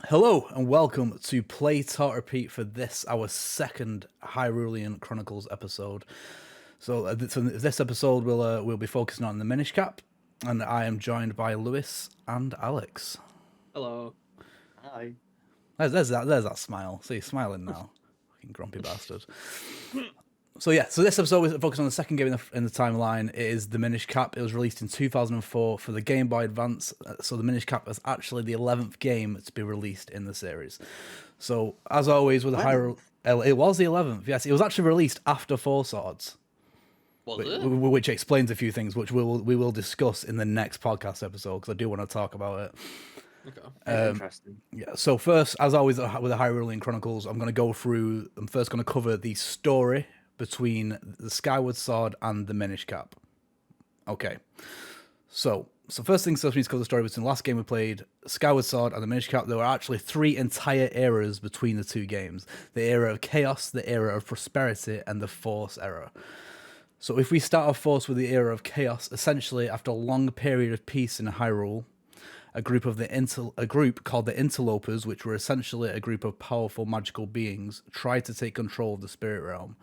Hello and welcome to Play Taught Repeat for this, our second Hyrulean Chronicles episode. So this episode we'll be focusing on the Minish Cap, and I am joined by Lewis and Alex. Hello. Hi. There's that smile. See, smiling now, fucking grumpy bastard. So this episode is focused on the second game in the timeline. It is the Minish Cap. It was released in 2004 for the Game Boy Advance. So the Minish Cap is actually the 11th game to be released in the series. So as always with the Hyrule, it was the 11th. Yes, it was actually released after Four Swords, which explains a few things, which we will discuss in the next podcast episode because I do want to talk about it. Okay. Interesting. Yeah. So first, as always with the Hyrulean Chronicles, I'm first going to cover the story between the Skyward Sword and the Minish Cap. Okay. So first things first, we need to cover the story between the last game we played, Skyward Sword and the Minish Cap. There were actually 3 entire eras between the two games. The era of Chaos, the era of Prosperity, and the Force era. So if we start off first with the era of Chaos, essentially after a long period of peace in Hyrule, a group called the Interlopers, which were essentially a group of powerful magical beings, tried to take control of the spirit realm,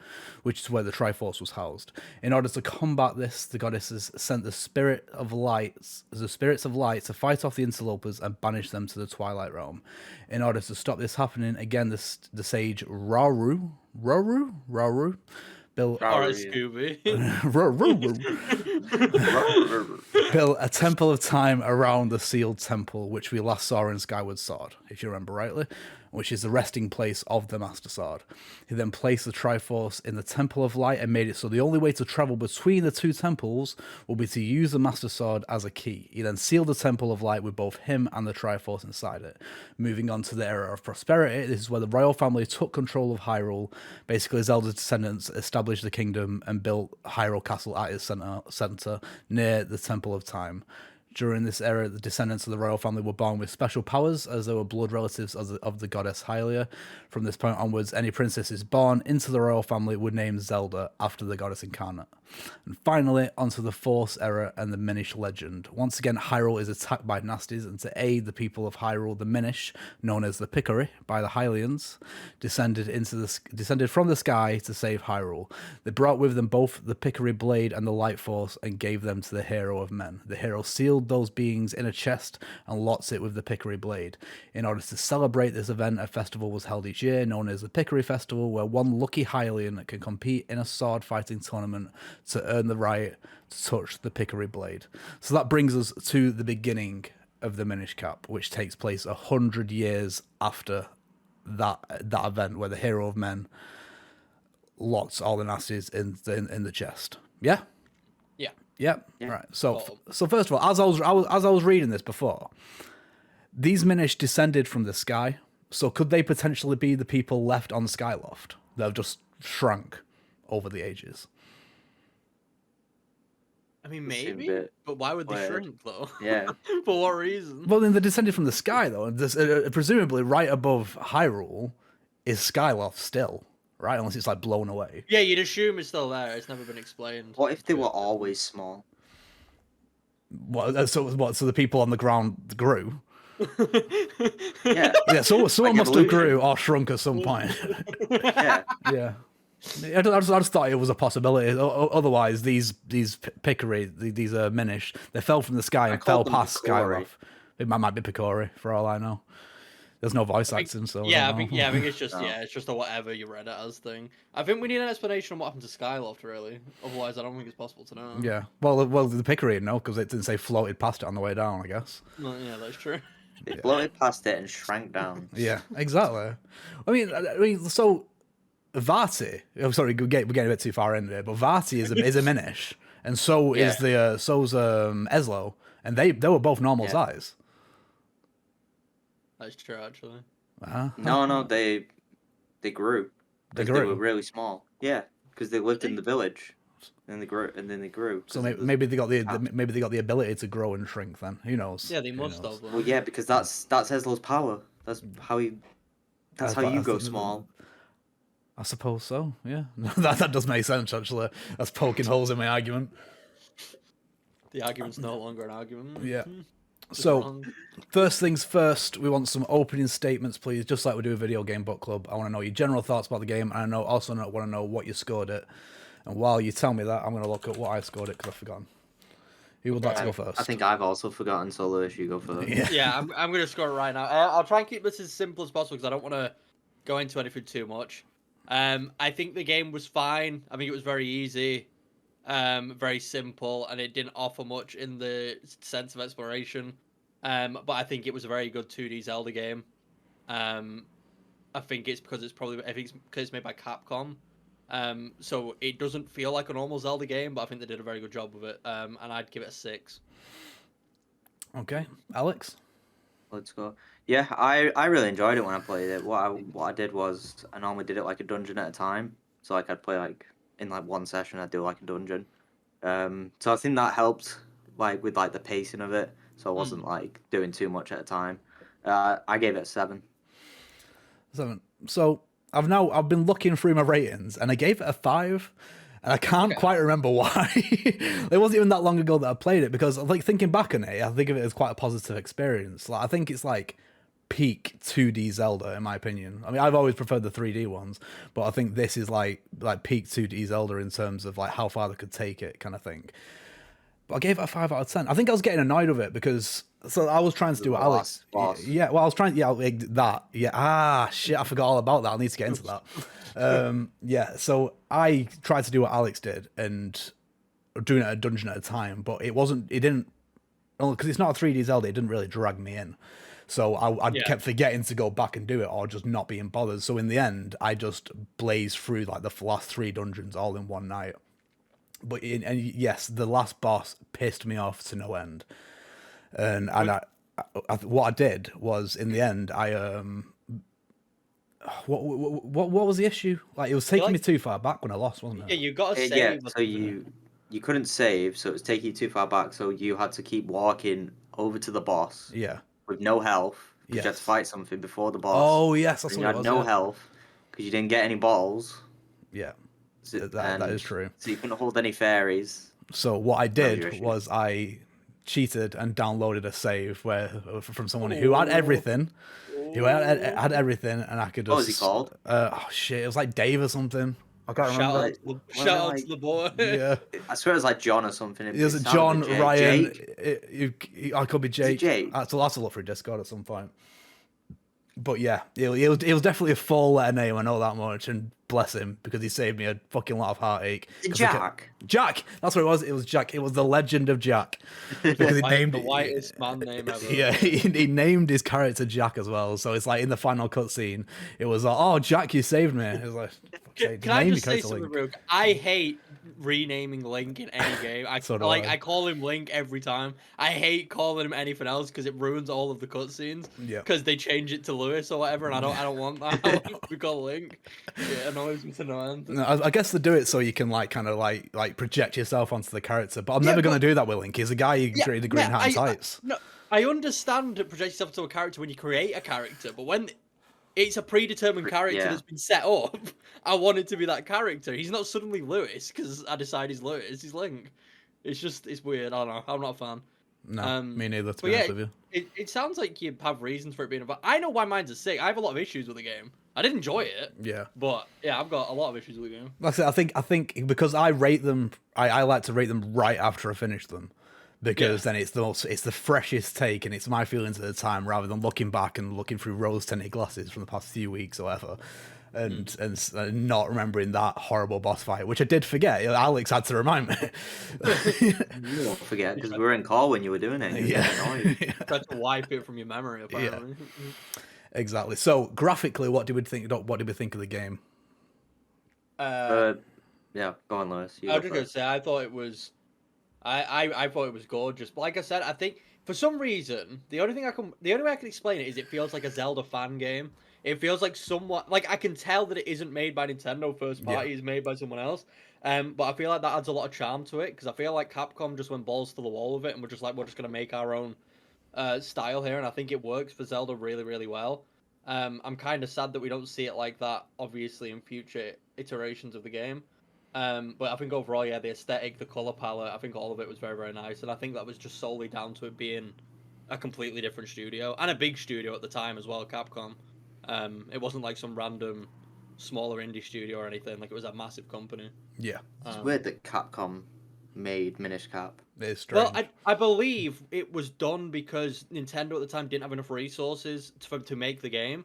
which is where the Triforce was housed. In order to combat this, the goddesses sent the spirits of light to fight off the Interlopers and banish them to the Twilight Realm. In order to stop this happening, again, the sage Rauru built built a Temple of Time around the Sealed Temple, which we last saw in Skyward Sword, if you remember rightly, which is the resting place of the Master Sword. He then placed the Triforce in the Temple of Light and made it so the only way to travel between the two temples will be to use the Master Sword as a key. He then sealed the Temple of Light with both him and the Triforce inside it. Moving on to the era of Prosperity, this is where the royal family took control of Hyrule. Basically, Zelda's descendants established the kingdom and built Hyrule Castle at its center near the Temple of Time. During this era, the descendants of the royal family were born with special powers, as they were blood relatives of the goddess Hylia. From this point onwards, any princesses born into the royal family were named Zelda after the goddess incarnate. And finally, onto the Force era and the Minish legend. Once again, Hyrule is attacked by Nasties, and to aid the people of Hyrule, the Minish, known as the Picori by the Hylians, descended from the sky to save Hyrule. They brought with them both the Picori blade and the Light Force and gave them to the Hero of Men. The hero sealed those beings in a chest and locked it with the Picori blade. In order to celebrate this event, a festival was held each year known as the Picori Festival, where one lucky Hylian can compete in a sword fighting tournament to earn the right to touch the Picori blade. So that brings us to the beginning of the Minish Cap, which takes place 100 years after that event where the Hero of Men locked all the Nasties in the chest. Yeah? Yeah. Right. So first of all, as I was reading this before, these Minish descended from the sky. So could they potentially be the people left on Skyloft that have just shrunk over the ages? I mean, maybe, but why would they shrink though? Yeah. For what reason? Well, then they descended from the sky though, and presumably right above Hyrule is Skyloft still. Right, unless it's like blown away. Yeah, you'd assume it's still there. It's never been explained. What if they were always small? What? So the people on the ground grew. Yeah. Yeah. So someone must have grew or shrunk at some point. Yeah. Yeah. I just thought it was a possibility. Otherwise, these Picori, these Minish, they fell from the sky and fell past Skyloft. It might be Picori for all I know. There's no voice acting, so I think it's just it's just a whatever you read it as thing. I think we need an explanation on what happened to Skyloft, really. Otherwise, I don't think it's possible to know. Yeah, well, the Picori, no, because it didn't say floated past it on the way down, I guess. Well, yeah, that's true. They floated past it and shrank down. Yeah, exactly. I mean, so Vati. I'm sorry, we're getting a bit too far into it, but Vati is a Minish, and so is so's Eslo, and they were both normal size. That's true, actually. No, they grew. They were really small. Yeah, because they lived in the village, and they grew. So maybe they got the ability to grow and shrink. Then who knows? Yeah, they must have. Well, yeah, because that's Eslo's power. That's how you go small. I suppose so. Yeah, that does make sense. Actually, that's poking holes in my argument. The argument's no longer an argument. Yeah. So, first things first, we want some opening statements, please, just like we do a video game book club. I want to know your general thoughts about the game, and I want to know what you scored it. And while you tell me that, I'm going to look at what I scored it because I've forgotten. Who would like to go first? I think I've also forgotten, so Lewis, you go first. Yeah, I'm going to score it right now. I'll try and keep this as simple as possible because I don't want to go into anything too much. I think the game was fine. I think it was very easy, very simple, and it didn't offer much in the sense of exploration. But I think it was a very good 2D Zelda game. I think it's because it's made by Capcom. So it doesn't feel like a normal Zelda game, but I think they did a very good job with it. And I'd give it a 6. Okay, Alex. Let's go. Yeah, I really enjoyed it when I played it. What I did was I normally did it like a dungeon at a time. So like I'd play like in like one session I'd do like a dungeon. So I think that helped like with like the pacing of it. So I wasn't like doing too much at a time. I gave it a 7. 7. So I've been looking through my ratings and I gave it a 5. And I can't quite remember why. It wasn't even that long ago that I played it because, like, thinking back on it, I think of it as quite a positive experience. Like, I think it's like peak 2D Zelda, in my opinion. I mean, I've always preferred the 3D ones, but I think this is like peak 2D Zelda in terms of like how far they could take it, kind of thing. But I gave it a 5 out of 10. I think I was getting annoyed with it because I was trying to do what Alex. Yeah, well, I was trying. Yeah, that. Yeah. Shit, I forgot all about that. I need to get into that. Yeah, so I tried to do what Alex did and doing it a dungeon at a time, but it didn't, because it's not a 3D Zelda, it didn't really drag me in. So I kept forgetting to go back and do it or just not being bothered. So in the end, I just blazed through like the last 3 dungeons all in one night. But yes, the last boss pissed me off to no end. And what I did was in the end, what was the issue? Like it was taking me too far back when I lost, wasn't it? Yeah, you got to save. Yeah, so you couldn't save, so it was taking you too far back. So you had to keep walking over to the boss. Yeah. With no health, because you had to fight something before the boss. Oh yes, that's what it was. You had no health because you didn't get any balls. Yeah, that is true. So you couldn't hold any fairies. So what I did was I cheated and downloaded a save from someone who had everything. Who had everything, and I could just... What was he called? Oh, shit. It was like Dave or something. I can't remember. Shout out to the boy. Yeah. I swear it was like John or something. It was John, Ryan. I could be Jake. Jake? I'll have to look through Discord at some point. But yeah, it was definitely a 4-letter name, I know that much, and bless him, because he saved me a fucking lot of heartache. Jack? Jack! That's what it was. It was Jack. It was the Legend of Jack. Because he named the whitest man name ever. Yeah, he named his character Jack as well. So it's like in the final cutscene, it was like, oh, Jack, you saved me. It was like, can I just say something real quick? I hate renaming Link in any game. I call him Link every time. I hate calling him anything else because it ruins all of the cutscenes. Yeah. Because they change it to Lewis or whatever, and I don't want that. I want to be called Link. It annoys me to no end. No, I guess they do it so you can kind of project yourself onto the character. But I'm never going to do that with Link. He's a guy you can create the Green Hat and Tights. No, I understand that project yourself to a character when you create a character, but when it's a predetermined character that's been set up, I want it to be that character. He's not suddenly Lewis because I decide he's Lewis. He's Link. It's weird. I don't know. I'm not a fan. No, me neither, to be honest with you. It sounds like you have reasons for it being a... I know why mine's a 6. I have a lot of issues with the game. I did enjoy it. Yeah. But, yeah, I've got a lot of issues with the game. Like I said, I think because I rate them... I like to rate them right after I finish them. Because then it's the freshest take, and it's my feelings at the time, rather than looking back and looking through rose-tinted glasses from the past few weeks or whatever. And not remembering that horrible boss fight, which I did forget. Alex had to remind me. You won't forget, because we were in call when you were doing it. Yeah. Tried to wipe it from your memory, apparently. Yeah. Exactly. So, graphically, what did we think of the game? Yeah, go on, Lewis. I was just going to say, I thought it was... I thought it was gorgeous. But like I said, I think, for some reason, the only way I can explain it is it feels like a Zelda fan game. It feels like somewhat... Like, I can tell that it isn't made by Nintendo first party. It's made by someone else. But I feel like that adds a lot of charm to it, because I feel like Capcom just went balls to the wall with it, and we're just going to make our own style here, and I think it works for Zelda really, really well. I'm kind of sad that we don't see it like that, obviously, in future iterations of the game. But I think overall, the aesthetic, the color palette, I think all of it was very, very nice, and I think that was just solely down to it being a completely different studio and a big studio at the time as well, Capcom. It wasn't like some random smaller indie studio or anything. Like it was a massive company. Yeah, It's weird that Capcom made Minish Cap. it is Well, strange. I believe it was done because Nintendo at the time didn't have enough resources to make the game.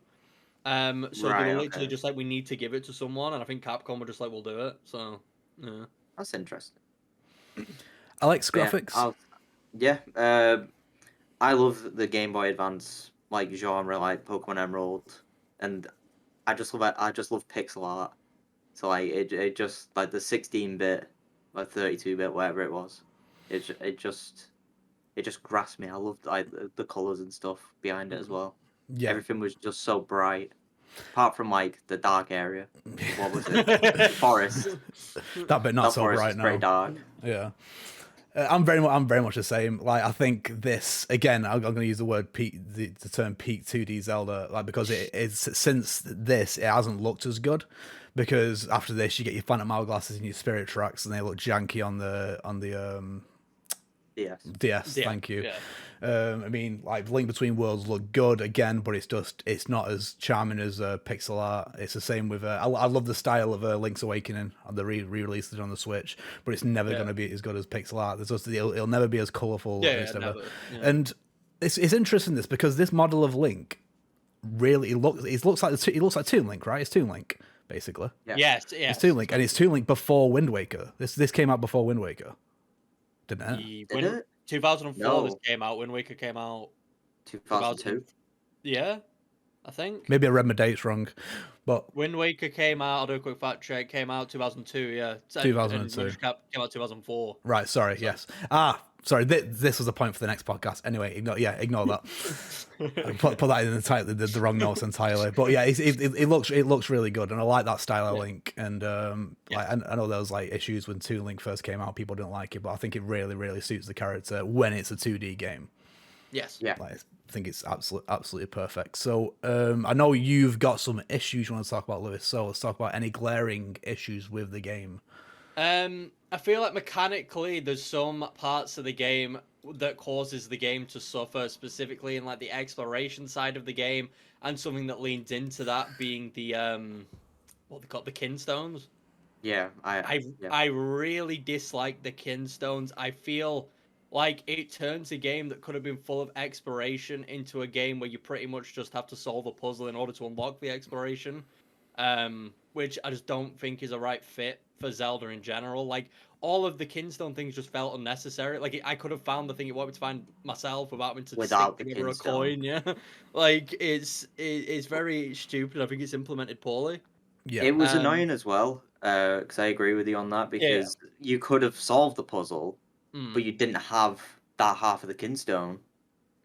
So they Right, were literally okay. just like, we need to give it to someone, and I think Capcom were just like, we'll do it. So, yeah. That's interesting. Alex, But graphics. I love the Game Boy Advance like genre, like Pokemon Emerald, and I just love pixel art. So like it just like the 16-bit, like 32-bit, whatever it was, it just grasped me. I loved like the colors and stuff behind it as well. Yeah, Everything was just so bright, apart from like the dark area. What was it? Forest. that bit not That so forest bright was pretty now. dark. Yeah. I'm very much the same. Like I think this again. I'm going to use the word peak, the term peak 2D Zelda, like because it is since this it hasn't looked as good. Because after this you get your Phantom Hourglasses and your Spirit Tracks, and they look janky on the Yes. DS. Yeah, Thank you. yeah. I mean, like Link Between Worlds look good again, but it's not as charming as pixel art. It's the same with I love the style of Link's Awakening. They re-released it on the Switch, but it's never going to be as good as pixel art. It'll never be as colourful. Yeah, as yeah, ever. never. Yeah. And it's interesting this because this model of Link really it looks like Toon Link, right? It's Toon Link basically. Yeah. Yes, It's Toon Link, and it's Toon Link before Wind Waker. This came out before Wind Waker, didn't it? Did it? 2004 this No. came out. Wind Waker came out 2002. Yeah, I think. Maybe I read my dates wrong, but Wind Waker came out, I'll do a quick fact check, came out 2002, yeah. And 2002. Minish Cap came out 2004. Right, sorry, yes. Sorry, this was a point for the next podcast. Anyway, ignore that. put that in the wrong notes entirely. But yeah, it looks really good, and I like that style of Link. And like, I know there was like issues when Toon Link first came out, people didn't like it, but I think it really suits the character when it's a 2D game. Yes. Yeah. Like, I think it's absolutely perfect. So I know you've got some issues you want to talk about, Lewis. So let's talk about any glaring issues with the game. I feel like mechanically there's some parts of the game that causes the game to suffer, specifically in like the exploration side of the game, and something that leans into that being the what they call the kinstones. Yeah. I really dislike the kinstones. I feel like it turns a game that could have been full of exploration into a game where you pretty much just have to solve a puzzle in order to unlock the exploration. Which I just don't think is a right fit for Zelda in general. Like, all of the Kinstone things just felt unnecessary. Like, I could have found the thing it wanted me to find myself without having to Without stick the together a Kinstone. coin, yeah. Like, it's very stupid. I think it's implemented poorly. Yeah, It was annoying as well, because I agree with you on that, because you could have solved the puzzle, but you didn't have that half of the Kinstone.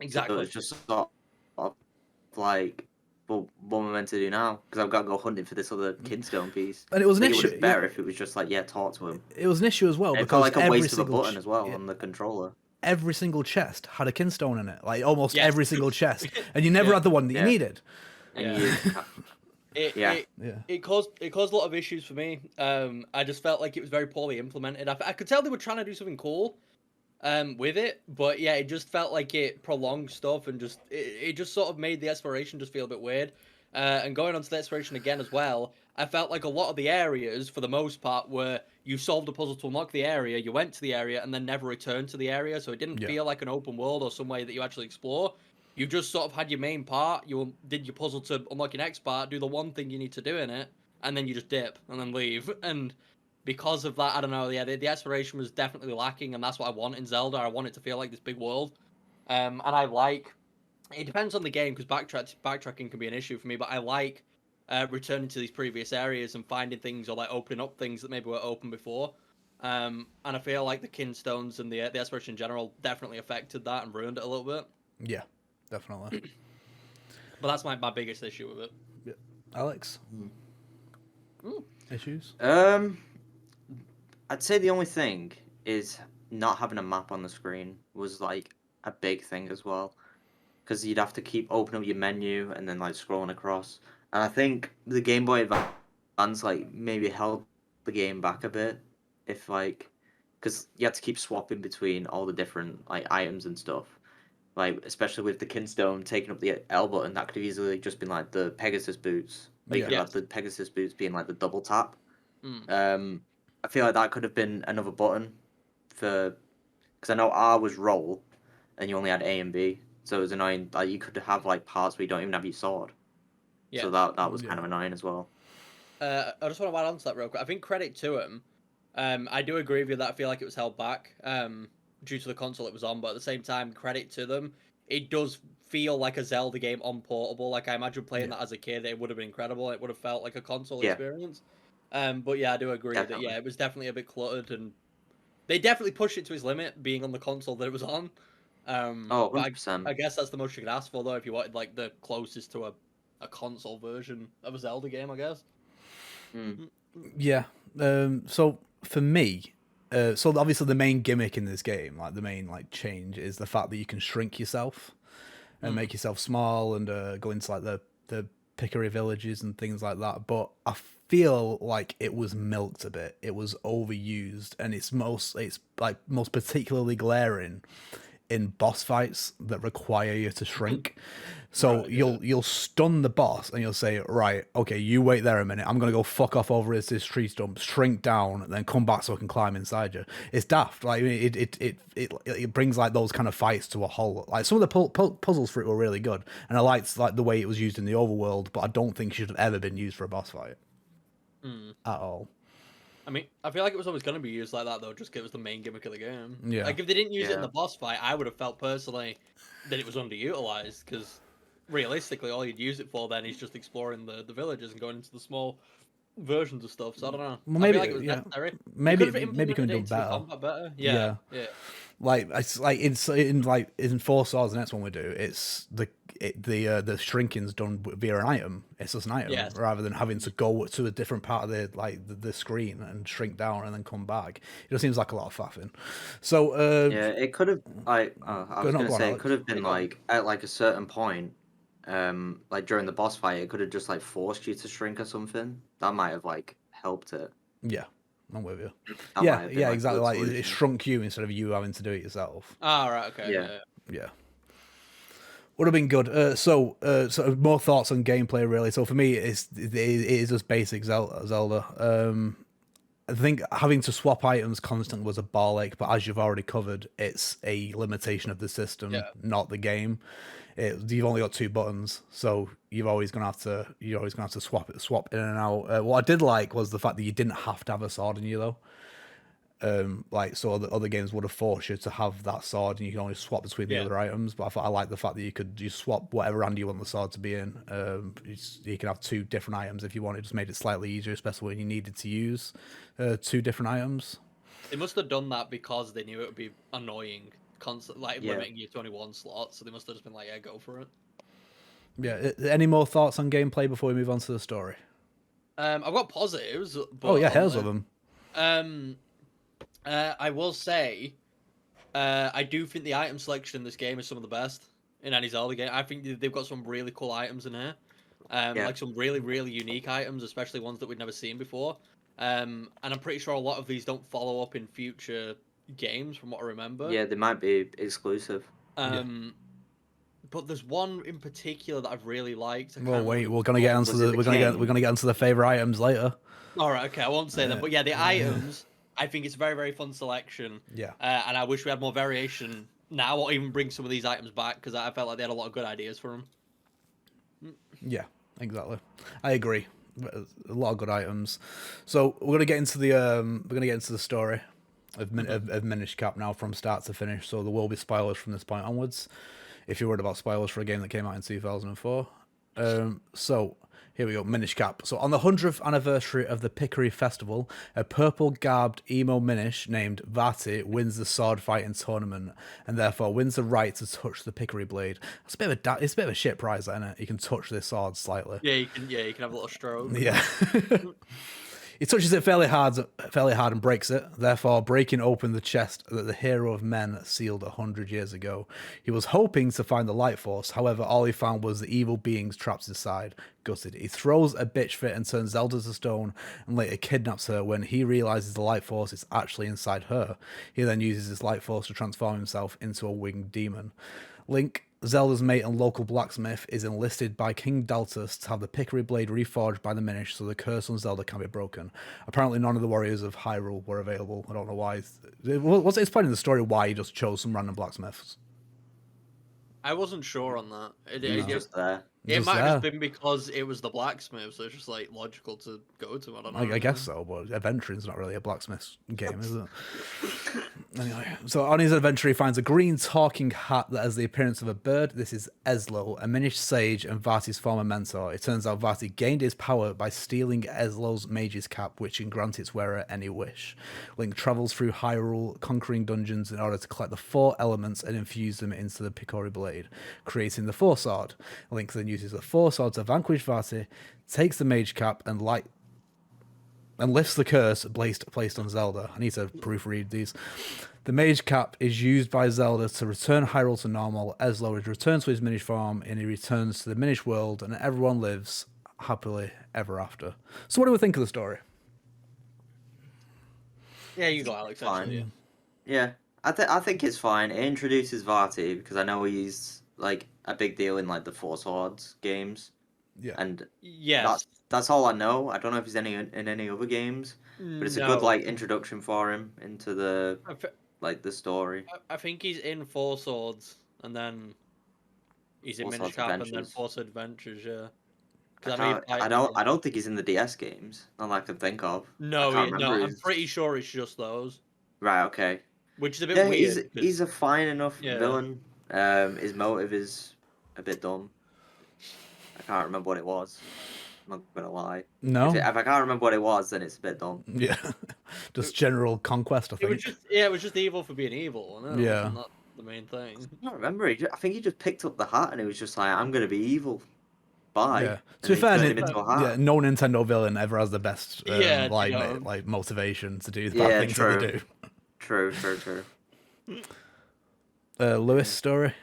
Exactly. So it was just sort of like, well, what am I meant to do now? Because I've got to go hunting for this other Kinstone piece. and it was an It would issue. have been better if it was just like, yeah, talk to him. It was an issue as well It because felt like a every waste of a single button as well on the controller. every single chest had a Kinstone in it, like almost Yes. every single chest, and you never had the one that you needed. And Yeah. you, It caused a lot of issues for me. I just felt like it was very poorly implemented. I could tell they were trying to do something cool, with it, but yeah, it just felt like it prolonged stuff and just it just sort of made the exploration just feel a bit weird. And going on to the exploration again as well, I felt like a lot of the areas, for the most part, were you solved a puzzle to unlock the area, you went to the area, and then never returned to the area, so it didn't feel like an open world or some way that you actually explore. You just sort of had your main part, you did your puzzle to unlock your next part, do the one thing you need to do in it, and then you just dip and then leave. And because of that, I don't know, yeah, the exploration was definitely lacking, and that's what I want in Zelda. I want it to feel like this big world. And I like... It depends on the game, because backtracking can be an issue for me, but I like returning to these previous areas and finding things, or like opening up things that maybe were open before. And I feel like the Kinstones and the exploration in general definitely affected that and ruined it a little bit. Yeah, definitely. But that's my biggest issue with it. Yeah. Alex, issues? I'd say the only thing is not having a map on the screen was like a big thing as well, because you'd have to keep opening up your menu and then like scrolling across. And I think the Game Boy Advance like maybe held the game back a bit, if like, because you had to keep swapping between all the different like items and stuff. like especially with the Kinstone taking up the L button, that could have easily just been like the Pegasus boots. Like you Yeah. could have the Pegasus boots being like the double tap. Mm. I feel like that could have been another button for because I know R was roll, and you only had A and B, so it was annoying. Like you could have like parts where you don't even have your sword, Yeah. so that was Yeah. kind of annoying as well. I just want to add on to that real quick. I think credit to him. I do agree with you that I feel like it was held back due to the console it was on, but at the same time, credit to them. It does feel like a Zelda game on portable. Like I imagine playing that as a kid, it would have been incredible. It would have felt like a console Yeah. experience. But yeah, I do agree that Definitely. yeah, it was definitely a bit cluttered, and they definitely pushed it to its limit, being on the console that it was on. Oh, But 100%. I guess that's the most you could ask for, though, if you wanted like the closest to a console version of a Zelda game, I guess. Mm. Yeah. So for me, so obviously the main gimmick in this game, like the main like change, is the fact that you can shrink yourself and make yourself small and go into like the pickery villages and things like that. But I feel like it was milked a bit. It was overused, and it's like most particularly glaring in boss fights that require you to shrink. So Right, you'll stun the boss and you'll say, right, okay, you wait there a minute. I'm gonna go fuck off over this tree stump, shrink down, and then come back so I can climb inside you. It's daft. Like it brings like those kind of fights to a halt. Like some of the puzzles for it were really good, and I liked like the way it was used in the overworld, but I don't think it should have ever been used for a boss fight at all. I mean, I feel like it was always going to be used like that, though, just 'cause it was the main gimmick of the game. Yeah. Like, if they didn't use it in Yeah. the boss fight, I would have felt personally that it was underutilized, because realistically, all you'd use it for then is just exploring the villages and going into the small versions of stuff. So I don't know. Well, I maybe feel like it was yeah. necessary. Maybe They could have maybe it can implemented be it done into the better. combat better. Yeah. Yeah. Like it's like in Four Swords, the next one we do, it's the shrinking's done via an item. It's just an item Yes. rather than having to go to a different part of the screen and shrink down and then come back. It just seems like a lot of faffing. So Yeah, it could have. I was no, gonna go on, say it Alex. could have been Yeah, go on. like at like a certain point, like during the boss fight, it could have just like forced you to shrink or something. That might have like helped it. Yeah, I'm with you. That might Yeah, have been, yeah, like, a exactly. good Like it solution. shrunk you instead of you having to do it yourself. Ah, right, okay. Yeah. Yeah. Would have been good. So more thoughts on gameplay, really. So for me, it is just basic Zelda. I think having to swap items constantly was a ball ache, but as you've already covered, it's a limitation of the system, Yeah. not the game. You've only got two buttons, so you're always gonna have to swap in and out. What I did like was the fact that you didn't have to have a sword in you though. Like so the other games would have forced you to have that sword and you can only swap between the Yeah. other items, but I like the fact that you could just swap whatever hand you want the sword to be in. You can have two different items if you want. It just made it slightly easier, especially when you needed to use two different items. They must have done that because they knew it would be annoying, like Yeah. limiting you to only one slot. So they must have just been like, "Yeah, go for it." Yeah. Any more thoughts on gameplay before we move on to the story? I've got positives. But Oh yeah, here's of them. I will say, I do think the item selection in this game is some of the best in any Zelda game. I think they've got some really cool items in here. Yeah. Like some really, really unique items, especially ones that we'd never seen before. And I'm pretty sure a lot of these don't follow up in future games, from what I remember. Yeah, they might be exclusive. But there's one in particular that I've really liked. Well, wait, we're gonna get into we're gonna get into the favorite items later. All right, okay, I won't say them, but yeah, the items. I think it's a very, very fun selection. Yeah. And I wish we had more variation now, or even bring some of these items back, because I felt like they had a lot of good ideas for them. Yeah, exactly. I agree. A lot of good items. So we're gonna get into the story of Minish Cap now from start to finish. So there will be spoilers from this point onwards. If you're worried about spoilers for a game that came out in 2004. So here we go, Minish Cap. So on the 100th anniversary of the Pickery Festival, a purple-garbed emo Minish named Vati wins the sword fighting tournament and therefore wins the right to touch the Pickery blade. It's a bit of a shit prize, isn't it? You can touch this sword slightly. Yeah, you can have a little stroke. Yeah. He touches it fairly hard and breaks it, therefore breaking open the chest that the hero of men sealed 100 years ago. He was hoping to find the light force, however, all he found was the evil beings trapped inside, gutted. He throws a bitch fit and turns Zelda to stone, and later kidnaps her when he realizes the light force is actually inside her. He then uses this light force to transform himself into a winged demon. Link, Zelda's mate and local blacksmith, is enlisted by King Daltus to have the Pickery blade reforged by the Minish so the curse on Zelda can be broken. Apparently none of the warriors of Hyrule were available. I don't know why. What's explained in the story why he just chose some random blacksmiths? I wasn't sure on that. He's just there. It Just might have just there. been because it was the blacksmith, so it's just like logical to go to. I don't know. I guess so, but adventuring's not really a blacksmith's game, is it? Anyway, so on his adventure, he finds a green talking hat that has the appearance of a bird. This is Eslo, a Minish sage and Vati's former mentor. It turns out Vati gained his power by stealing Eslo's mage's cap, which can grant its wearer any wish. Link travels through Hyrule, conquering dungeons in order to collect the 4 elements and infuse them into the Picori blade, creating the 4 sword. Link then uses the 4 sword to vanquish Vati, takes the mage cap and lifts the curse placed on Zelda. I need to proofread these. The mage cap is used by Zelda to return Hyrule to normal. Eslo returns to his Minish form, and he returns to the Minish world, and everyone lives happily ever after. So what do we think of the story? Yeah, you go, Alex. Actually. Yeah, I think it's fine. It introduces Vati because I know he's like a big deal in like the Four Swords games. Yeah. And Yes. that's all I know. I don't know if he's in any other games, but it's a good like introduction for him into the the story. I think he's in Four Swords, and then he's in Four Minish Swords Cap, and then Adventures. Four Swords Adventures. Yeah. I don't think he's in the DS games. Not that I can think of. No, I can't no. remember I'm pretty sure it's just those. Right. Okay. Which is a bit Yeah, weird. he's a fine enough Yeah. villain. His motive is a bit dumb. I can't remember what it was. I'm not gonna lie. No. If I can't remember what it was, then it's a bit dumb. Yeah. Just general conquest, I think. It was just evil for being evil. No, Yeah. Not the main thing. I don't remember. I think he just picked up the hat and he was just like, "I'm gonna be evil." Bye. Yeah. And To be he fair, turned him into a hat. yeah, no Nintendo villain ever has the best Yeah, like motivation to do the bad things that they do. True. Lewis story.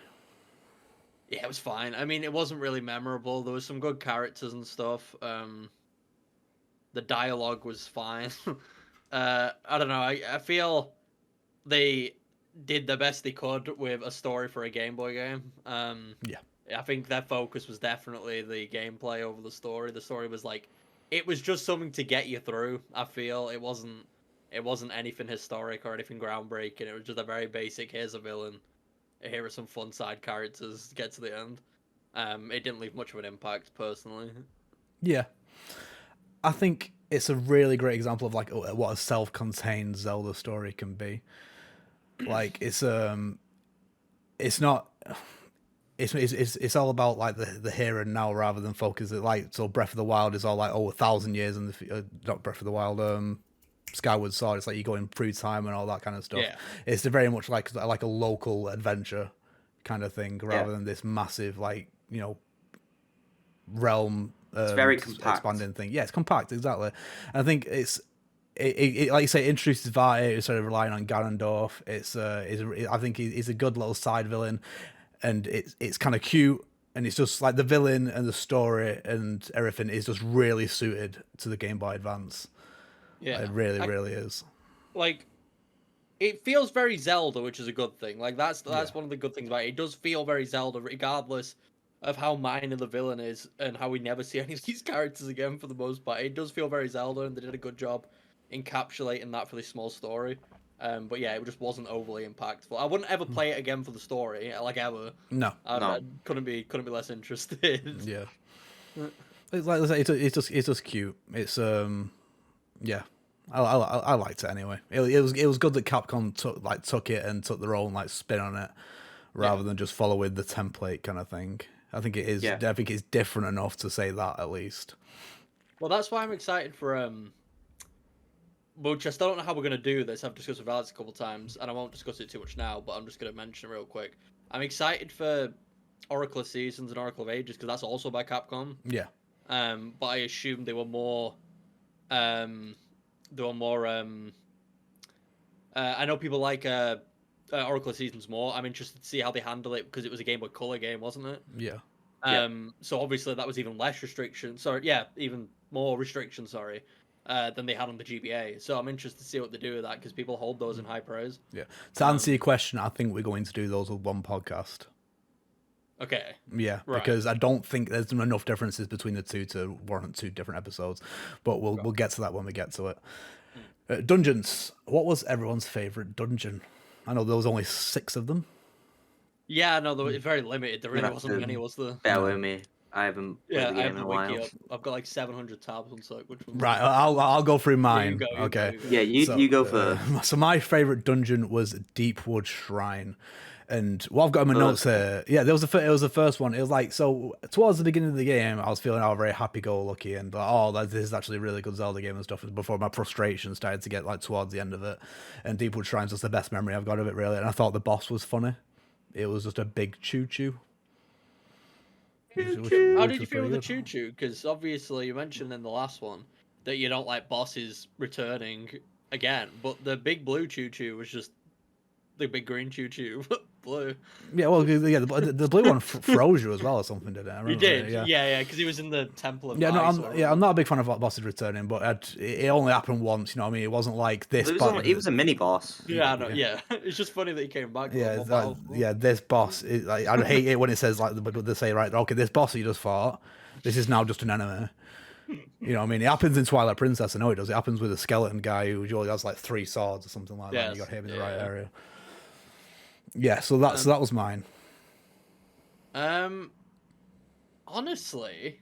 Yeah, it was fine. I mean, it wasn't really memorable. There was some good characters and stuff. The dialogue was fine. I don't know. I feel they did the best they could with a story for a Game Boy game. Yeah. I think their focus was definitely the gameplay over the story. The story was like, it was just something to get you through. I feel it wasn't anything historic or anything groundbreaking. It was just a very basic. Here's a villain. Here are some fun side characters. Get to the end. It didn't leave much of an impact personally. Yeah. I think it's a really great example of like what a self-contained Zelda story can be. Like it's not. It's all about like the here and now rather than focus it like so. Breath of the Wild is all like 1,000 years in the not Breath of the Wild. Skyward Sword. It's like you're going through time and all that kind of stuff. Yeah. It's very much like a local adventure kind of thing rather than this massive realm. It's very compact. Expanding thing. Yeah, it's compact exactly. And I think it like you say, it introduces Vati instead of relying on Ganondorf. I think he's a good little side villain. And it's kind of cute, and it's just like the villain and the story and everything is just really suited to the Game Boy Advance. Yeah, it really is. Like, it feels very Zelda, which is a good thing. Like that's one of the good things about it. It does feel very Zelda, regardless of how minor the villain is and how we never see any of these characters again for the most part. It does feel very Zelda, and they did a good job encapsulating that for this small story. But yeah, it just wasn't overly impactful. I wouldn't ever play it again for the story, like ever. No, I couldn't be less interested. Yeah, it's like I say, it's just cute. It's yeah, I liked it anyway. It was good that Capcom took it and took their own like spin on it, rather than just following the template kind of thing. I think it is. Yeah. I think it's different enough to say that at least. Well, that's why I'm excited for which I still don't know how we're going to do this. I've discussed with Alex a couple of times, and I won't discuss it too much now, but I'm just going to mention it real quick. I'm excited for Oracle of Seasons and Oracle of Ages, because that's also by Capcom. Yeah. But I assumed they were more They were more. I know people like Oracle of Seasons more. I'm interested to see how they handle it because it was a Game Boy Color game, wasn't it? Yeah. So obviously that was even less restrictions. Sorry, yeah, even more restrictions. Sorry, than they had on the GBA. So I'm interested to see what they do with that because people hold those in high praise. Yeah. To answer your question, I think we're going to do those with one podcast. Okay. Yeah, Right. because I don't think there's enough differences between the two to warrant 2 different episodes. But we'll get to that when we get to it. Dungeons. What was everyone's favorite dungeon? I know there was only 6 of them. Yeah, no, it's very limited. There really Gonna wasn't have many, to was there? Bear with me. I haven't played Yeah, the I game have in the a wiki while. up. I've got like 700 tabs on so which one's Right, I'll go through mine. you Okay. go. Yeah, you go first. So my favorite dungeon was Deepwood Shrine. And what I've got in my notes here, yeah, it was the first one. It was like, so towards the beginning of the game, I was feeling very happy-go-lucky and like, oh, this is actually a really good Zelda game and stuff. Before my frustration started to get like towards the end of it, and Deepwood Shrine's just the best memory I've got of it, really. And I thought the boss was funny. It was just a big choo-choo. How did you feel with the choo choo? Because obviously you mentioned in the last one that you don't like bosses returning again, but the big blue choo choo was just the big green choo choo, blue. Yeah, well, yeah, the blue one froze you as well or something, did it? I You remember did, it, yeah, because he was in the Temple of Yeah, no, Ice. I'm not a big fan of bosses returning, but it only happened once. You know what I mean? It wasn't like this. It was a mini boss. Yeah, no, yeah. It's just funny that he came back. Yeah, this boss. Like, I hate it when it says like they say right, okay, this boss you just fought. This is now just an enemy. You know what I mean? It happens in Twilight Princess. I know it does. It happens with a skeleton guy who usually has like 3 swords or something like that. And you got him in the right area. Yeah, so that was mine. Honestly,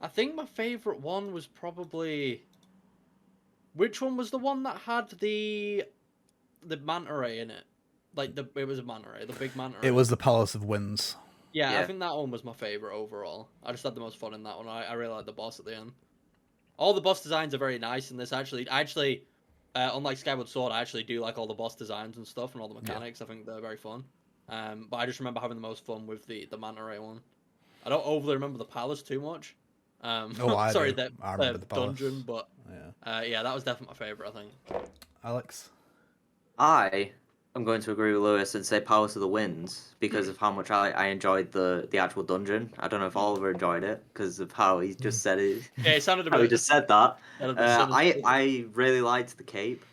I think my favorite one was probably. Which one was the one that had the manta ray in it? Like it was a manta ray, the big manta ray. It was the Palace of Winds. Yeah, I think that one was my favorite overall. I just had the most fun in that one. I really liked the boss at the end. All the boss designs are very nice in this. Actually, unlike Skyward Sword, I actually do like all the boss designs and stuff and all the mechanics. I think they're very fun. But I just remember having the most fun with the manta ray one. I don't overly remember the palace too much. Sorry, I remember the palace. Dungeon, but yeah, that was definitely my favorite. I think. Alex, I am going to agree with Lewis and say Palace of the Winds because of how much I enjoyed the actual dungeon. I don't know if Oliver enjoyed it because of how he just said it. Yeah, it sounded a how bit. he just said that. I I really liked the cape.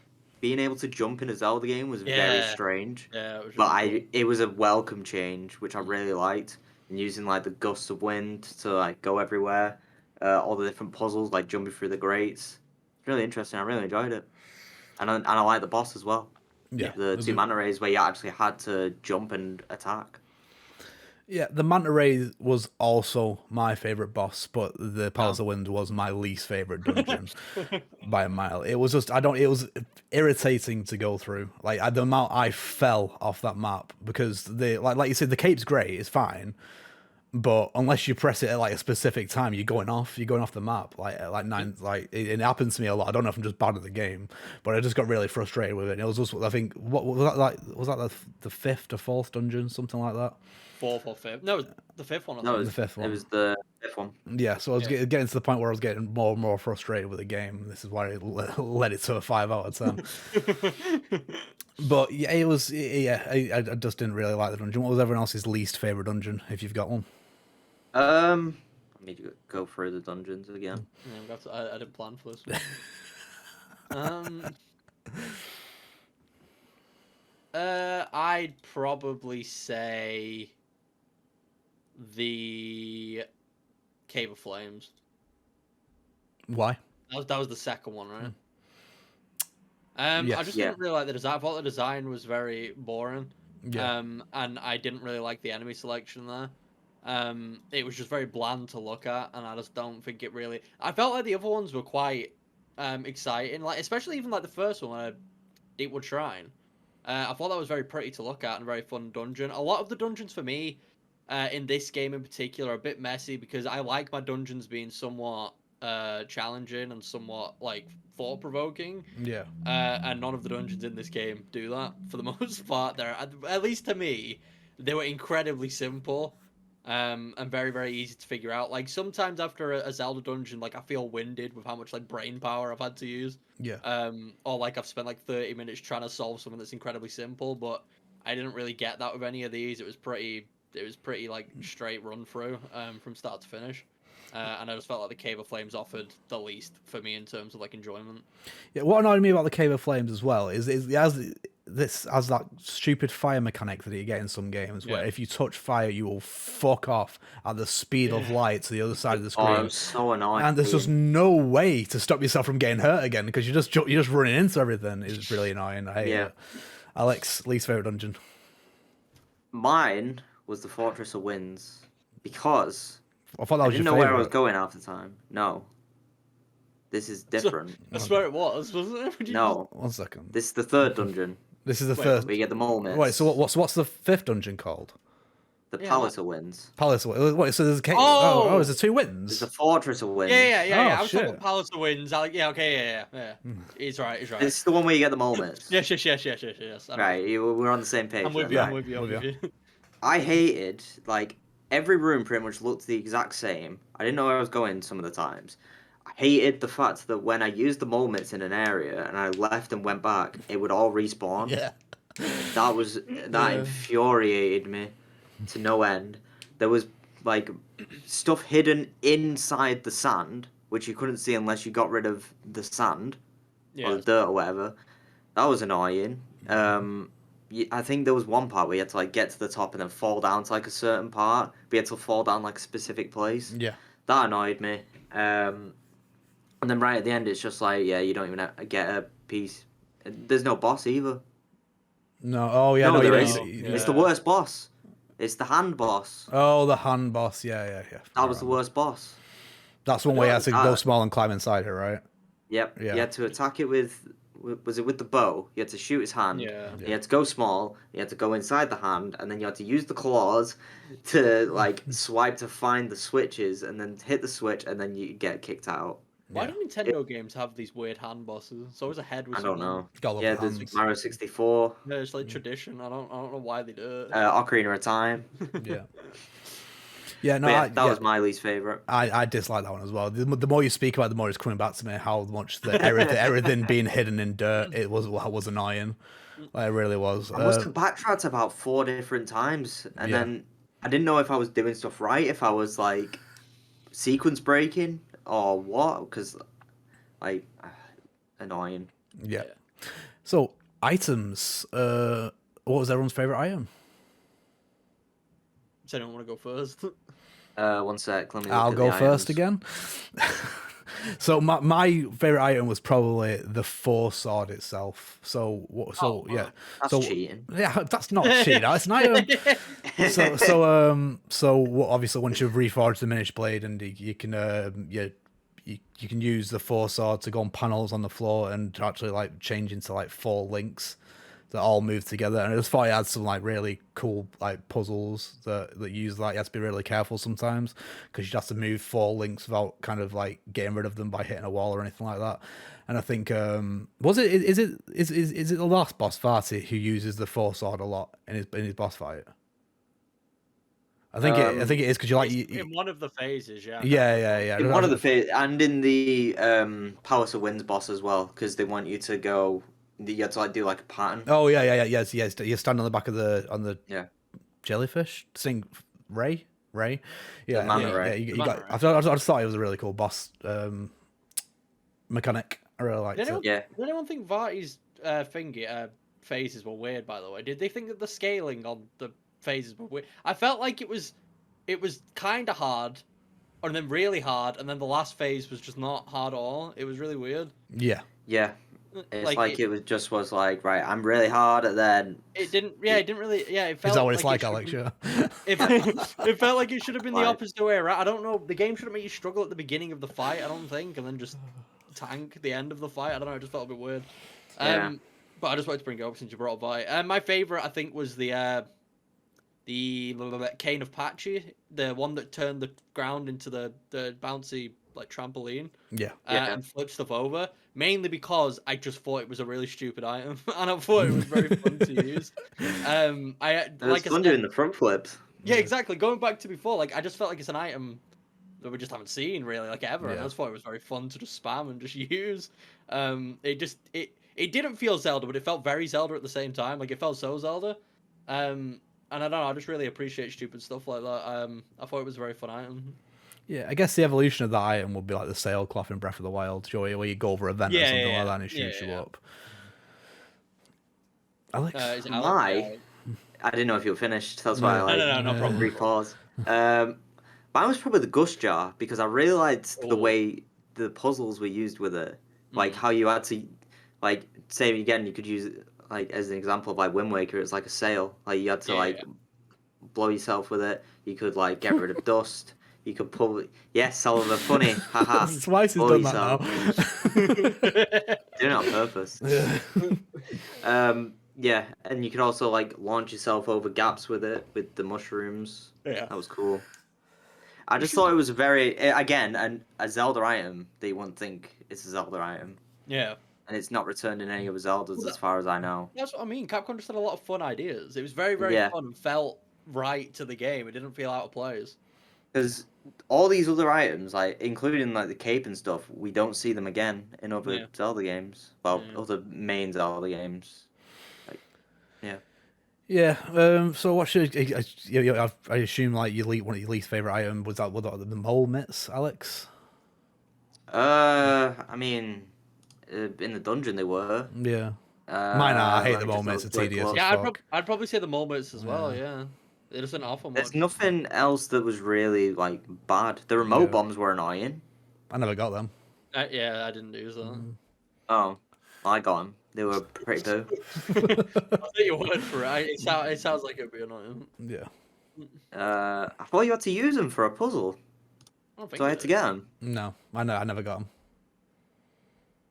Being able to jump in a Zelda game was very strange. Yeah, it was. But it was a welcome change, which I really liked. And using like the gusts of wind to like go everywhere, all the different puzzles like jumping through the grates. It's really interesting. I really enjoyed it, and I like the boss as well. Yeah, the 2 manta rays where you actually had to jump and attack. Yeah, the Manta Ray was also my favorite boss, but the Palace of Wind was my least favorite dungeon by a mile. It was just it was irritating to go through. Like the amount I fell off that map because like you said, the cape's great, it's fine, but unless you press it at like a specific time, you're going off the map. Like 9, like it happens to me a lot. I don't know if I'm just bad at the game, but I just got really frustrated with it. And it was just, I think, what was that like? Was that the 5th or 4th dungeon, something like that? 4th or 5th? No, the 5th one. No, the 5th one. It was the 5th one. Yeah, so I was getting to the point where I was getting more and more frustrated with the game. This is why it led it to a 5 out of 10. But yeah, it was. Yeah, I just didn't really like the dungeon. What was everyone else's least favorite dungeon, if you've got one? Let me go through the dungeons again. Yeah, I didn't plan for this one. I'd probably say the Cave of Flames. Why? That was the second one, right? I just didn't really like the design. I thought the design was very boring. Yeah. And I didn't really like the enemy selection there. It was just very bland to look at, and I just don't think it really. I felt like the other ones were quite exciting, like especially even like the first one, Deepwood Shrine. I thought that was very pretty to look at and a very fun dungeon. A lot of the dungeons for me, in this game in particular, are a bit messy because I like my dungeons being somewhat challenging and somewhat like thought-provoking. Yeah. And none of the dungeons in this game do that for the most part. They're, at least to me, they were incredibly simple. and very, very easy to figure out. Like sometimes after a Zelda dungeon, like I feel winded with how much like brain power I've had to use. Yeah. Or like I've spent like 30 minutes trying to solve something that's incredibly simple, but I didn't really get that with any of these. It was pretty like straight run through, from start to finish. And I just felt like the Cave of Flames offered the least for me in terms of like enjoyment. Yeah, what annoyed me about the Cave of Flames as well is it has that stupid fire mechanic that you get in some games where if you touch fire, you will fuck off at the speed of light to the other side of the screen. Oh, I'm so annoying. And there's just no way to stop yourself from getting hurt again because you're just running into everything. It's really annoying. I hate it. Alex, least favorite dungeon. Mine was the Fortress of Winds because I thought that was didn't your know favorite. where I was going half the time. No. This is different. I swear it was, wasn't it? No. 1 second. This is the third dungeon. This is the first. Where you get the mole myths. Wait, so what's the fifth dungeon called? The Palace of Winds. Palace. Wait, so there's a cave. Oh! Oh, is there 2 winds? There's the Fortress of Winds. Yeah. I was talking shit. about Palace of Winds. Yeah, okay, yeah. He's right. It's the one where you get the mole myths. Yes. Right, we're on the same page. I'm with then, you. right. I'm with you. I hated, like, every room pretty much looked the exact same. I didn't know where I was going some of the times. I hated the fact that when I used the mole myths in an area and I left and went back, it would all respawn. Yeah. That infuriated me to no end. There was like stuff hidden inside the sand, which you couldn't see unless you got rid of the sand or the dirt or whatever. That was annoying. I think there was one part where you had to like get to the top and then fall down to like a certain part, but you had to fall down like a specific place. Yeah. That annoyed me. And then right at the end, it's just like, you don't even get a piece. There's no boss either. No. Oh yeah. No, No, there you is. don't- It's the worst boss. It's the hand boss. Oh, the hand boss. Yeah. That was the worst boss. That's one way you had to go small and climb inside it, right? Yep. Yeah. You had to attack it with. Was it with the bow? You had to shoot his hand. Yeah. You had to go small. You had to go inside the hand, and then you had to use the claws to like swipe to find the switches, and then hit the switch, and then you get kicked out. Why do Nintendo games have these weird hand bosses? It's always a head with I don't know. Got Yeah, the there's hands. Mario 64, Yeah, it's like tradition. I don't know why they do it. Ocarina of Time. Yeah. Yeah. No. But yeah, that was my least favorite. I dislike that one as well. The more you speak about it, the more it's coming back to me how much everything being hidden in dirt it was annoying. Like, it really was. I must have backtracked about 4 different times, and then I didn't know if I was doing stuff right, if I was like sequence breaking or what, because like annoying. Yeah. So items. What was everyone's favorite item? Does anyone want to go first? 1 sec. Let me. Look I'll at go the first items. again. So my favorite item was probably the 4-sword itself. So yeah. That's so cheating. yeah, that's not cheating. That's an item. Obviously once you've reforged the Minish Blade and you can you can use the 4-sword to go on panels on the floor and actually like change into like 4 links that all move together. And I just thought it had some like really cool like puzzles that use that. You have to be really careful sometimes because you have to move 4 links without kind of like getting rid of them by hitting a wall or anything like that. And I think is it the last boss Vati who uses the 4-sword a lot in his boss fight? I think it is because you like in one of the phases, yeah. Yeah. In one of the and in the Palace of Winds boss as well, because they want you to go. You have to like do like a pattern. Oh yeah. Yes. You stand on the back of the jellyfish. Sing Ray. Yeah. Ray. You got. I just thought it was a really cool boss mechanic. I really liked it. Did anyone think Varty's phases were weird? By the way, did they think that the scaling on the phases were weird? I felt like it was kind of hard, and then really hard, and then the last phase was just not hard at all. It was really weird. Yeah. It's like it was like, right, I'm really hard, and then it didn't really. Yeah, it felt. Is that what it's like Alex? Yeah. It felt like it should have been the Like- opposite way around. I don't know. The game shouldn't make you struggle at the beginning of the fight. I don't think, and then just tank the end of the fight. I don't know. It just felt a bit weird. Yeah. But I just wanted to bring it up since you brought up fight. My favorite, I think, was the Cane of Patchy, the one that turned the ground into the bouncy like trampoline. Yeah. And flip stuff over. Mainly because I just thought it was a really stupid item, and I thought it was very fun to use. it was fun doing the front flips. Yeah, exactly. Going back to before, like I just felt like it's an item that we just haven't seen really, like ever, and I Yeah. just thought it was very fun to just spam and just use. It didn't feel Zelda, but it felt very Zelda at the same time. Like it felt so Zelda. And I don't know, I just really appreciate stupid stuff like that. I thought it was a very fun item. Yeah, I guess the evolution of that item would be like the sailcloth in Breath of the Wild, where you go over a vent or Yeah, something yeah, like that and it yeah, shoots you yeah. up. Alex? Is it Alex? Yeah. I didn't know if you were finished. That's why I No, no problem. brief pause. Mine was probably the Gust Jar because I really liked the Ooh. way the puzzles were used with it. Like how you had to, like, say again, you could use it like as an example of like Wind Waker. It's like a sail. Like you had to blow yourself with it. You could like get rid of dust. You could probably Oliver, funny, haha. Twice he's done that now. Doing it on purpose. Yeah, and you could also like launch yourself over gaps with it with the mushrooms. Yeah, that was cool. I just thought it was very again a Zelda item that you wouldn't think it's a Zelda item. Yeah, and it's not returned in any other Zeldas as far as I know. That's what I mean. Capcom just had a lot of fun ideas. It was very fun and felt right to the game. It didn't feel out of place. Because all these other items, like including like the cape and stuff, we don't see them again in other Zelda games. Well, other main Zelda games. Like, yeah. Yeah. So what should I assume like one of your least favorite items was that the mole mitts, Alex? I mean, in the dungeon they were. Yeah. Mine are. I hate the mole mitts. It's tedious. Yeah, I'd probably say the mole mitts as well. Yeah. It doesn't offer much. There's nothing else that was really like bad. The remote bombs were annoying. I never got them. Yeah, I didn't use them. Oh, I got them. They were pretty poo. I'll take your word for it. It sounds like it'd be annoying. Yeah. I thought you had to use them for a puzzle. So I had to get them. No, I never got them.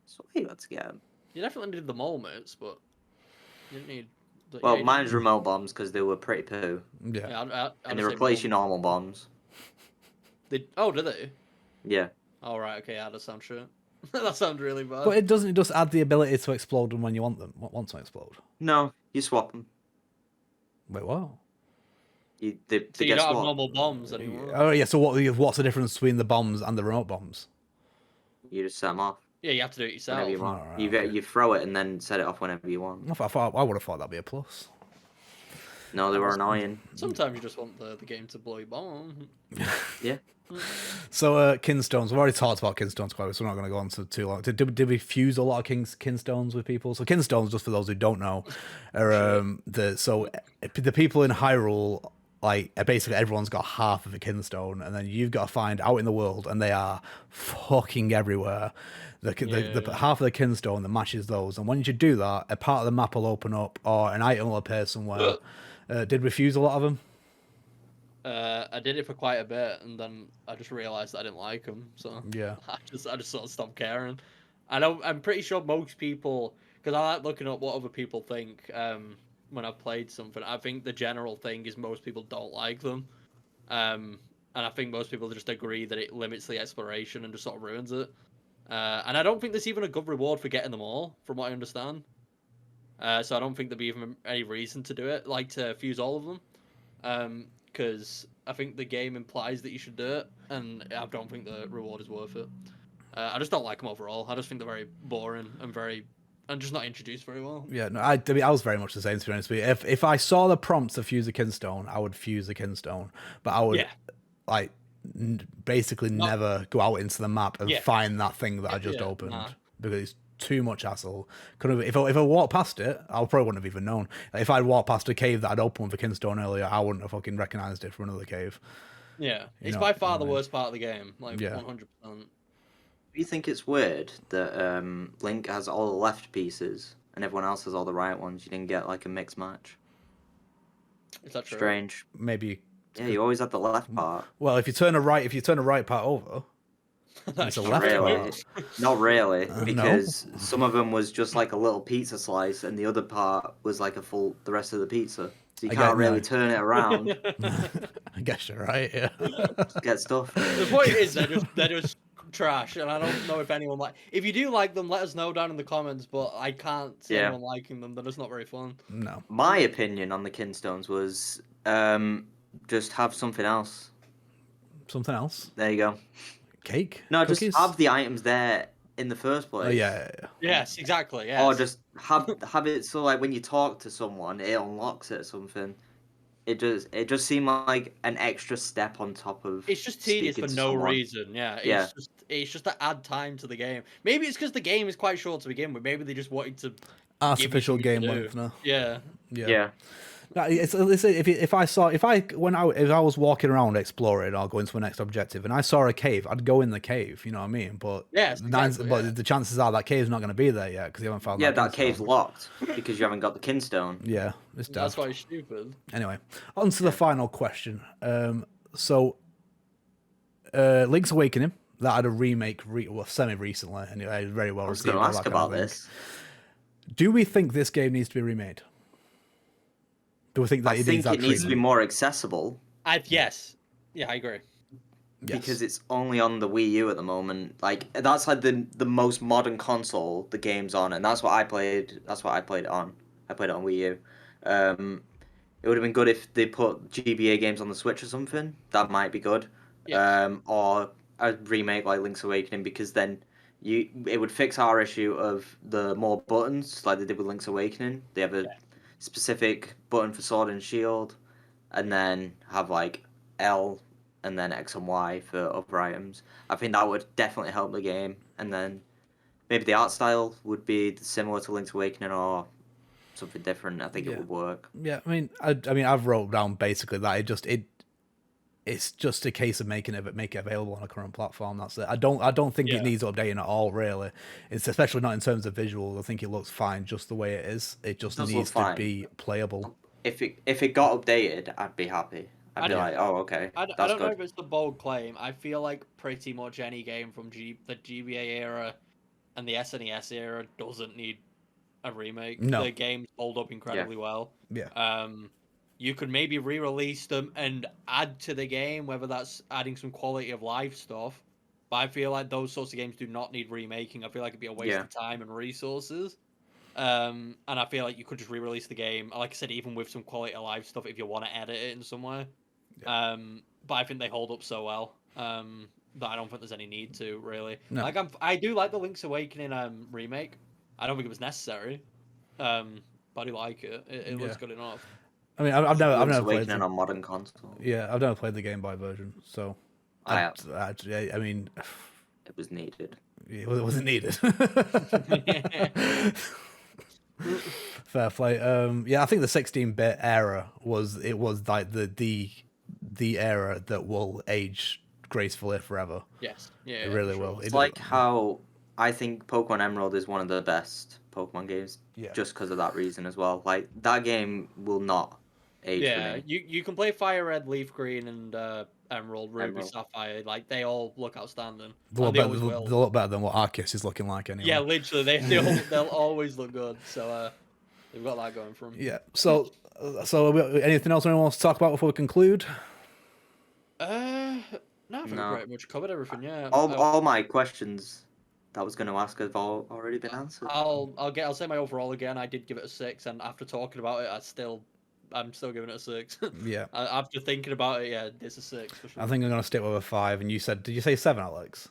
So you had to get them. You definitely needed the mole mitts, but you didn't need. Well, mine's remote bombs because they were pretty poo. Yeah. And they replace your normal bombs. Oh, do they? Yeah. Oh, right. Okay, yeah, that sounds shit. That sounds really bad. But it doesn't. It just add the ability to explode them when you want them. Want to explode? No, you swap them. Wait, what? So you don't have normal bombs anymore. Oh yeah. So what's the difference between the bombs and the remote bombs? You just set them off. Yeah, you have to do it yourself. Whenever you want. Right, you throw it and then set it off whenever you want. I would have thought that'd be a plus. No, they were annoying. Sometimes you just want the game to blow your bomb. Yeah. So Kinstones. We've already talked about Kinstones quite a bit, so we're not going to go on to too long. Did we fuse a lot of Kinstones with people? So Kinstones, just for those who don't know, are the people in Hyrule. Like basically everyone's got half of a Kinstone, and then you've got to find out in the world, and they are fucking everywhere. The half of the Kinstone that matches those, and when you do that, a part of the map will open up, or an item will appear somewhere. Did we fuse a lot of them? I did it for quite a bit, and then I just realized that I didn't like them, so yeah, I just sort of stopped caring. I'm pretty sure most people, because I like looking up what other people think. When I've played something, I think the general thing is most people don't like them, and I think most people just agree that it limits the exploration and just sort of ruins it. And I don't think there's even a good reward for getting them all, from what I understand. So I don't think there'd be even any reason to do it, like to fuse all of them, because I think the game implies that you should do it, and I don't think the reward is worth it. I just don't like them overall. I just think they're very boring and just not introduced very well. Yeah, no, I was very much the same, to be honest with you. If I saw the prompts to fuse a Kinstone, I would fuse a Kinstone. But I would, basically never go out into the map and find that thing that I just opened. Because it's too much hassle. If I walked past it, I probably wouldn't have even known. Like, if I'd walked past a cave that I'd opened with a Kinstone earlier, I wouldn't have fucking recognised it from another cave. Yeah, it's by far the worst part of the game. Like, 100%. Do you think it's weird that Link has all the left pieces and everyone else has all the right ones? You didn't get like a mixed match. Is that true? Strange. Maybe. Yeah, you always had the left part. Well, if you turn a right part over, it's a left part. Not really, because some of them was just like a little pizza slice, and the other part was like the rest of the pizza. So you can't really turn it around. I guess you're right. Yeah. Get stuff. The point is, they're just trash, and I don't know if anyone if you do like them, let us know down in the comments, but I can't see anyone liking them. They're just not very fun. No. My opinion on the Kinstones was just have something else. Something else? There you go. Cake? No, Cookies? just have the items there in the first place. Oh, yeah. Yes, exactly. Yes. Or just have it so like when you talk to someone, it unlocks it or something. It just seemed like an extra step on top of. It's just tedious speaking for to no someone. reason. Yeah, Yeah. it's just to add time to the game. Maybe it's because the game is quite short to begin with. Maybe they just wanted to Artificial give you something game to do. length now. Yeah. Yeah. No, if I was walking around exploring or going to my next objective and I saw a cave, I'd go in the cave. You know what I mean? But Yes, exactly, yeah. the chances are that cave's not going to be there yet because you haven't found. Yeah, that that cave's kinstone. locked because you haven't got the kinstone. Yeah, it's That's daft. why it's stupid. Anyway, on to the final question. Link's Awakening, that had a remake, semi-recently, and it very well I was received. going to all ask that kind of about thing. this. Do we think this game needs to be remade? Do we think that I it think needs that it needs to be treatment? more accessible Yes. Yeah, I agree. Yes. because it's only on the Wii U at the moment. Like that's like the most modern console the game's on, and that's what I played. That's what I played it on. I played it on Wii U. It would have been good if they put GBA games on the Switch or something. That might be good. Yes. Or a remake like Link's Awakening, because then it would fix our issue of the more buttons like they did with Link's Awakening. They have a specific button for sword and shield, and then have like L and then X and Y for other items. I think that would definitely help the game, and then maybe the art style would be similar to Link's Awakening or something different. I think it would work. Yeah, I've wrote down basically that it's just a case of make it available on a current platform. That's it. I don't think it needs updating at all. Really, it's especially not in terms of visual. I think it looks fine just the way it is. It just needs to be playable. If it got updated, I'd be happy. I'd be like, oh, okay, I that's don't know good. if it's the bold claim. I feel like pretty much any game from the GBA era and the SNES era doesn't need a remake. No. The games hold up incredibly well. Yeah. You could maybe re-release them and add to the game, whether that's adding some quality of life stuff. But I feel like those sorts of games do not need remaking. I feel like it'd be a waste of time and resources. And I feel like you could just re-release the game, like I said, even with some quality of life stuff if you want to edit it in some way. But I think they hold up so well that I don't think there's any need to really. No. Like I do like the Link's Awakening remake. I don't think it was necessary, but I do like it. It looks good enough. I mean, I've never played Awakening on modern console. Yeah, I've never played the Game Boy version, so I mean, it was needed. it wasn't needed. Fair play. Yeah, I think the 16-bit era was like the era that will age gracefully forever. Yes, yeah, it really will. It's like how I think Pokemon Emerald is one of the best Pokemon games, just because of that reason as well. Like that game will not age for me. You can play Fire Red, Leaf Green, and Emerald, Ruby, Sapphire. Like they all look outstanding. They'll look better than what Arceus is looking like anyway. Yeah, literally, they'll always look good. So they've got that going for them. Yeah. So anything else anyone wants to talk about before we conclude? No, I think we pretty much covered everything. Yeah. All my questions that I was going to ask have already been answered. I'll say my overall again. I did give it a 6, and after talking about it, I'm still giving it a 6. Yeah. After thinking about it, yeah, it's a 6 for sure. I think I'm gonna stick with a 5. And did you say 7, Alex?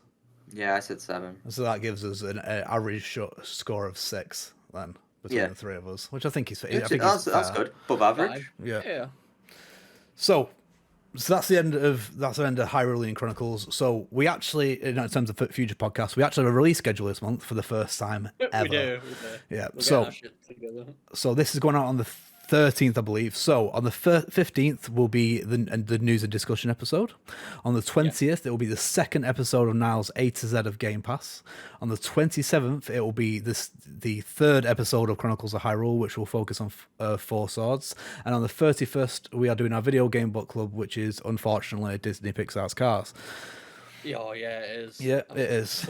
Yeah, I said 7. So that gives us an average score of 6 then between the three of us, which I think is. That's good. Above average. Yeah. So that's the end of Hyrulean Chronicles. So we actually, in terms of future podcasts, we actually have a release schedule this month for the first time ever. We do. Yeah. We're so this is going out on the 13th, I believe. So on the 15th will be the news and discussion episode. On the 20th, it will be the second episode of Niall's A to Z of Game Pass. On the 27th, it will be the third episode of Chronicles of Hyrule, which will focus on Four Swords. And on the 31st, we are doing our video game book club, which is unfortunately Disney Pixar's Cars. Oh yeah, it is. Yeah, it is.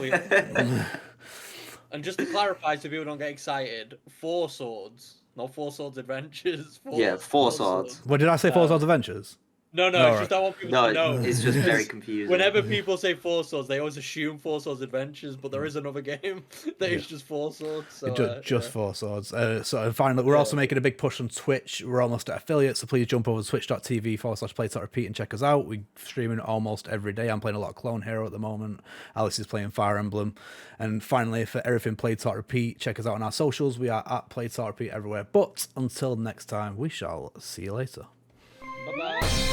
And just to clarify, so people don't get excited, Four Swords. Not Four Swords Adventures. Four Swords. What did I say? Four Swords Adventures? No, No, it's just I want people No, to know. it's just very because confusing. Whenever people say Four Swords, they always assume Four Swords Adventures, but there is another game that is just Four Swords. So just yeah. Four Swords. So finally, we're also making a big push on Twitch. We're almost at affiliates, so please jump over to twitch.tv/play.repeat and check us out. We're streaming almost every day. I'm playing a lot of Clone Hero at the moment. Alex is playing Fire Emblem. And finally, for everything Play Talk Repeat, check us out on our socials. We are at Play Talk Repeat everywhere. But until next time, we shall see you later. Bye bye.